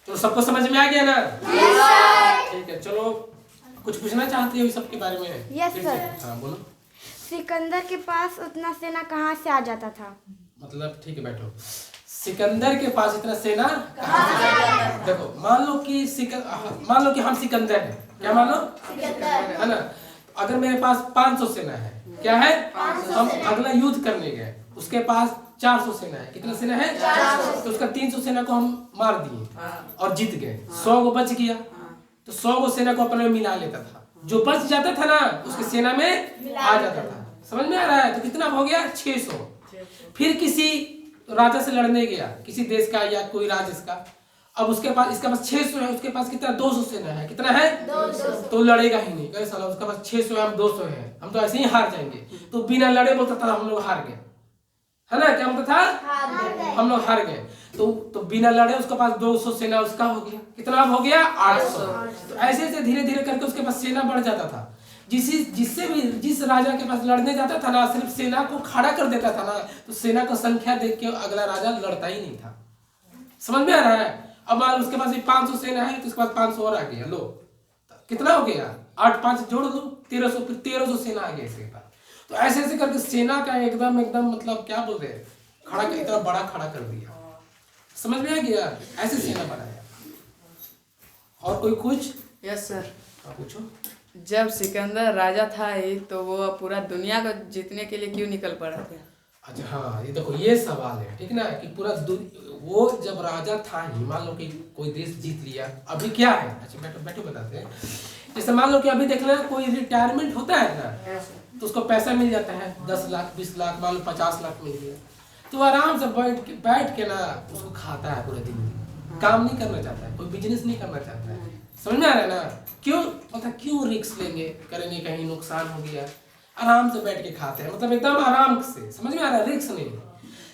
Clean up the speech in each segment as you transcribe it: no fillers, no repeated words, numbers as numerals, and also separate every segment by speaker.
Speaker 1: तो सबको समझ में आ गया ना? ठीक है, चलो कुछ पूछना चाहते हो इस सब के बारे में?
Speaker 2: Yes sir.
Speaker 1: हाँ बोलो।
Speaker 2: सिकंदर के पास उतना सेना कहाँ से आ जाता था?
Speaker 1: मतलब ठीक है, बैठो। सिकंदर के पास इतना सेना कहाँ से आ जाता था? देखो, मान लो कि हम सिकंदर हैं। क्या मान लो? है ना। अगर मेरे पास 500 सेना है, क्या है? हम अगला युद्ध करने गए, उसके पास 400 सेना है। कितना सेना है? 400। तो उसका 300 सेना को हम मार दिए और जीत गए, 100 को बच गया। तो 100 को सेना को अपने में मिला लेता था, जो बच जाता था ना उसके सेना में आ जाता था। समझ में आ रहा है? तो कितना हो गया? 600। फिर किसी राजा से लड़ने गया, किसी देश का या कोई राज्य का। अब उसके पास, इसके पास 600 है, उसके पास कितना? 200 सेना है। कितना है? 200। तो लड़ेगा ही नहीं, कैसा? उसके पास 600 है, हम 200 है, हम तो ऐसे ही हार जाएंगे। तो बिना लड़े बोलता था हम लोग हार गए, है ना? क्या बोलता था? हम लोग हार गए। तो बिना लड़े उसके पास 200 सेना उसका हो गया। कितना हो गया? 800। तो ऐसे ऐसे धीरे धीरे करके उसके पास सेना बढ़ जाता था। जिससे भी जिस राजा के पास लड़ने जाता था ना, सिर्फ सेना को खड़ा कर देता था ना, तो सेना को संख्या देख के अगला राजा लड़ता ही नहीं था। समझ में आ रहा है? अब मान लो उसके पास 500 सेना है, तो उसके पास 500 और आ गया। लो कितना हो गया? 8 5 जोड़ दो 1300, फिर 1300 सेना आ गया इसके पास। तो ऐसे ऐसे करके सेना का एकदम मतलब क्या बोलते हैं, खड़ा कर, इतना बड़ा खड़ा कर दिया। समझ में आ गया? ऐसे सेना बनाया। और कोई कुछ?
Speaker 3: Yes sir.
Speaker 1: पूछो।
Speaker 3: जब सिकंदर राजा था ही तो वो पूरा दुनिया को जीतने के लिए क्यों निकल पड़ा था?
Speaker 1: अच्छा हाँ, ये देखो ये सवाल है, ठीक ना, कि पूरा वो जब राजा था ही, मान लो कि कोई देश जीत लिया, अभी क्या है? अच्छा बैठो बैठो बताते हैं। जैसे मान लो कि अभी देख लेना, कोई रिटायरमेंट होता है ना, तो उसको पैसा मिल जाता है 10 लाख 20 लाख, मान लो 50 लाख मिल गया, तो आराम से बैठ के ना उसको खाता है पूरे दिन। काम नहीं करना चाहता है, कोई बिजनेस नहीं करना चाहता है। समझ में आ रहा है ना? क्यों? मतलब क्यों रिस्क लेंगे, करेंगे, कहीं नुकसान हो गया, आराम से बैठ के खाते हैं, मतलब एकदम आराम से। समझ में आ रहा है? रिस्क नहीं।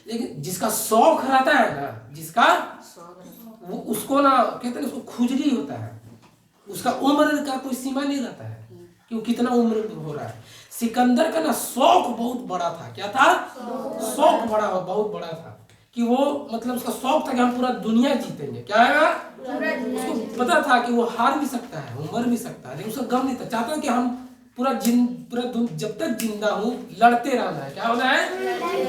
Speaker 1: लेकिन जिसका शौक रहता है ना, जिसका वो, उसको ना कहते हैं, उसको खुजली होता है, उसका उम्र का कोई सीमा नहीं रहता है कि वो कितना उम्र हो रहा है। सिकंदर का ना शौक बहुत बड़ा था। क्या था? शौक बहुत बड़ा था, कि वो मतलब उसका शौक था कि हम पूरा दुनिया जीतेंगे। क्या है? उसको पता था कि वो हार भी सकता है, मर भी सकता है, लेकिन उसका गम नहीं था। चाहता कि हम पूरा जब तक जिंदा हूँ लड़ते रहना है। क्या होना है?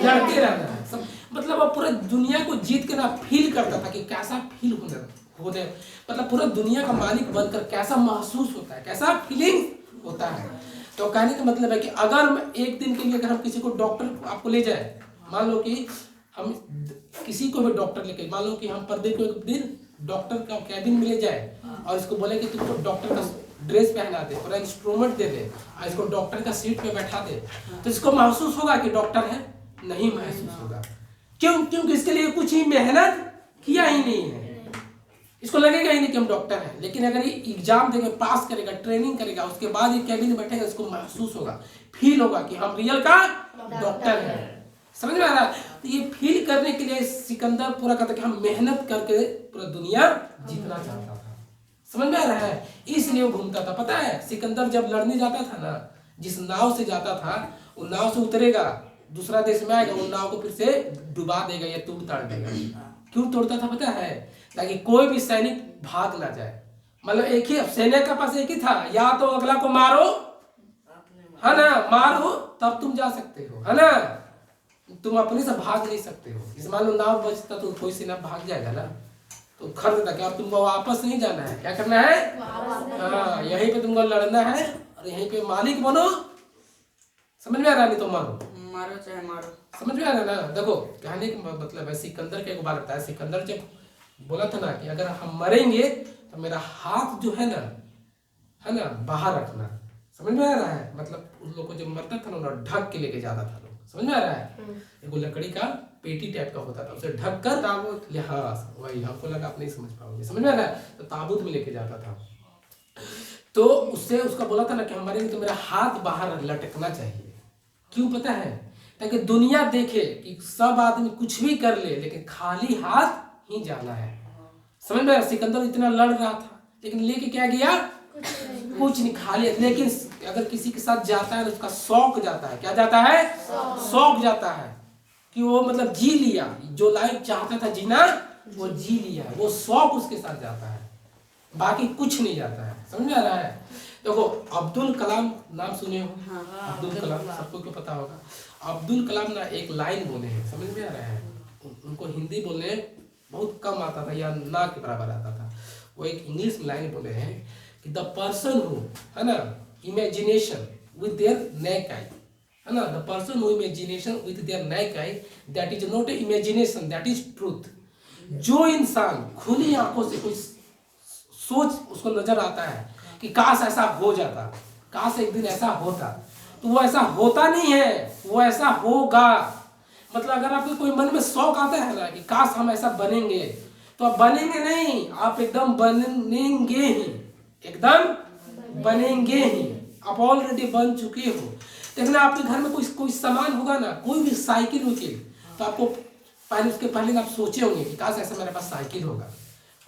Speaker 1: लड़ते रहना है। सब मतलब वो पूरा दुनिया को जीत के ना फील करता था कि कैसा फील होने मतलब पूरा दुनिया का मालिक बनकर कैसा महसूस होता है, कैसा फीलिंग होता है। तो कहने का मतलब है कि अगर एक दिन के लिए अगर हम किसी को डॉक्टर आपको ले जाए, मान लो कि हम किसी को भी डॉक्टर लेके, मान लो कि हम प्रदीप को एक दिन डॉक्टर का कैबिन में ले जाए और इसको बोले कि तुमको डॉक्टर का ड्रेस पहना दे, पूरा इंस्ट्रूमेंट दे दे और इसको डॉक्टर का सीट पे बैठा दे, तो इसको महसूस होगा कि डॉक्टर है? नहीं महसूस होगा। क्यों? क्योंकि इसके लिए कुछ ही मेहनत किया ही नहीं है, इसको लगेगा ही नहीं कि हम डॉक्टर हैं। लेकिन अगर ये एग्जाम देकर पास करेगा, ट्रेनिंग करेगा, उसके बाद ये कैबिन में बैठेगा, इसको महसूस होगा, फील होगा कि हम रियल का डॉक्टर हैं। समझ में आ रहा है? तो ये फील करने के लिए सिकंदर पूरा कहता कि हम मेहनत करके पूरा दुनिया जीतना चाहता था। समझ में आ रहा है? इसलिए वो घूमता था। पता है सिकंदर जब लड़ने जाता था ना, जिस नाव से जाता था, वो नाव से उतरेगा, दूसरा देश में आएगा, वो नाव को फिर से डुबा देगा या तोड़ ताड़ देगा। क्यों तोड़ता था पता है? ताकि कोई भी सैनिक भाग ना जाए। मतलब एक ही सैनिक का पास एक ही था, या तो अगला को मारो, है ना, मारो तब तुम जा सकते हो, है ना, तुम अपने से भाग नहीं सकते हो। इस मान लो नाव बचता तो कोई सेना भाग जाएगा ना, तो खर्च था क्या तुमको वापस नहीं जाना है, क्या करना है? हाँ, यहीं पे तुमको लड़ना है और यहीं पे मालिक बनो। समझ में आ रहा? नहीं तो
Speaker 3: मारो चाहे मारो।
Speaker 1: समझ में आ रहा है ना? देखो कहने का मतलब है, सिकंदर का एक बार आता है, सिकंदर जब बोला था ना कि अगर हम मरेंगे तो मेरा हाथ जो है ना बाहर रखना। समझ में आ रहा है? मतलब उन लोग को जब मरता था ना, ढक के लेके जाता था लोग। समझ में आ रहा है? एक लकड़ी का पेटी टाइप का होता था, उसे ढक कर ताबूत, हाँ वही, हमको लगा आप नहीं समझ पाओगे। समझ में आ रहा है? तो ताबूत में लेके जाता था। तो उससे उसका बोला था ना कि हम मरेंगे तो मेरा हाथ बाहर लटकना चाहिए। क्यों पता है? ताकि दुनिया देखे कि सब आदमी कुछ भी कर ले लेकिन खाली हाथ ही जाना है। समझ में? सिकंदर इतना लड़ रहा था लेकिन लेके क्या गया? कुछ नहीं, खाली। लेकिन अगर किसी के साथ जाता है तो उसका शौक जाता है। क्या जाता है? शौक जाता है कि वो मतलब जी लिया, जो लाइफ चाहता था जीना वो जी लिया है, वो शौक उसके साथ जाता है, बाकी कुछ नहीं जाता है। समझ में आ रहा है? देखो अब्दुल कलाम नाम सुने हो? अब्दुल कलाम सबको को पता होगा। अब्दुल कलाम ना एक लाइन बोले हैं, समझ में आ रहा है? उनको हिंदी बोलने बहुत कम आता था या ना के बराबर आता था। वो एक इंग्लिश में लाइन बोले हैं कि द पर्सन हु, है ना, इमेजिनेशन विद देयर नेक आई, है ना, the person who imagination with their neck I, that is not a imagination, that is truth. जो इंसान खुली आंखों से कुछ सोच उसको नजर आता है कि काश ऐसा हो जाता, काश एक दिन ऐसा होता, तो वो ऐसा होता नहीं है, वो ऐसा होगा। मतलब अगर आपको कोई मन में शौक आता है ना कि काश हम ऐसा बनेंगे, तो आप बनेंगे नहीं, आप एकदम बनेंगे ही, एकदम बनेंगे ही। आप ऑलरेडी बन चुके हो। देखना आपके घर में कोई सामान होगा ना, कोई भी साइकिल उकिल, तो आपको पहले उसके पहले आप सोचे होंगे कि काश ऐसा मेरे पास साइकिल होगा।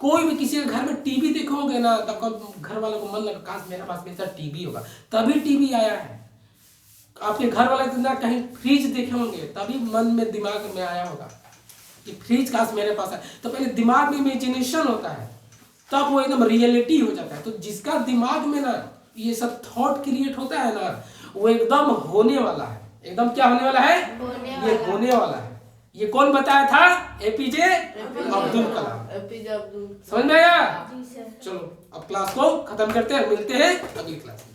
Speaker 1: कोई भी किसी के घर में टीवी देखोगे ना, तब घर वालों को मन लगा काश मेरे पास कैसा टीवी होगा, तभी टीवी आया है। आपके घर वाले ना कहीं फ्रिज देखे होंगे, तभी मन में दिमाग में आया होगा कि फ्रिज काश मेरे पास है। तो पहले दिमाग में इमेजिनेशन होता है, तब वो एकदम रियलिटी हो जाता है। तो जिसका दिमाग में ना ये सब थॉट क्रिएट होता है ना, वो एकदम होने वाला है। एकदम क्या होने वाला है? ये होने वाला है। ये कौन बताया था? एपीजे अब्दुल कलाम। समझ में आया? चलो अब क्लास को खत्म करते हैं, मिलते हैं अगली क्लास में।